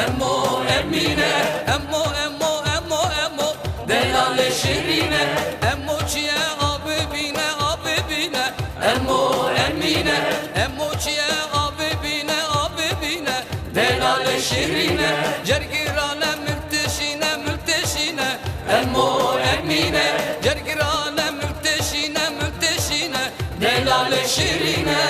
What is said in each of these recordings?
امو امینه امو امو امو امو دلال شیرینه امو چیه آب بینه آب بینه امو امینه امو چیه آب بینه آب بینه دلال شیرینه جرگیرانه ملتشینه ملتشینه امو امینه جرگیرانه ملتشینه ملتشینه دلال شیرینه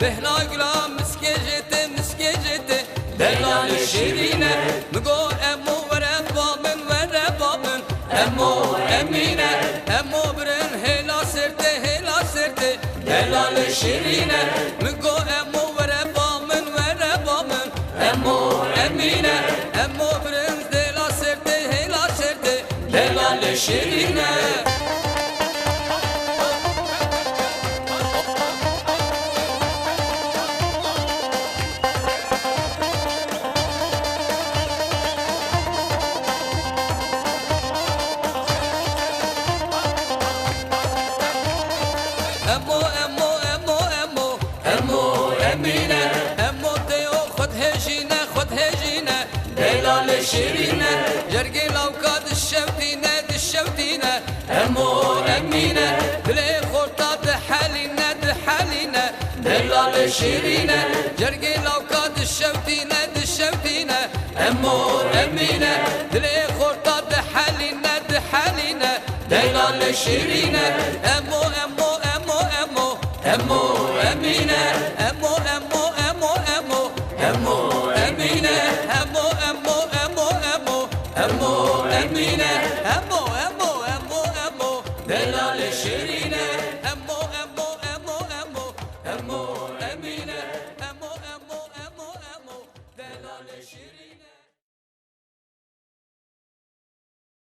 بهنا گلام مسکجته مسکجته دلال شیرینه مگو امو وره بامن امو امینه امو برن هلا سرته دلال شیرینه مگو امو وره بامن امو امینه امو برن هلا سرته دلال شیرینه امو امو امو امو امو امینه امو دیو خود هجینه دلال شیرینه جرگی لوکاد الشوتینه امو امینه دلی خورتا دحالینه دلال شیرینه جرگی لوکاد الشوتینه امو امینه دلی خورتا دحالینه دلال شیرینه امو امو امو امینه امو امو امو امو امو امینه امو امو امو امو امو امینه امو امو امو امو دلال شیرینه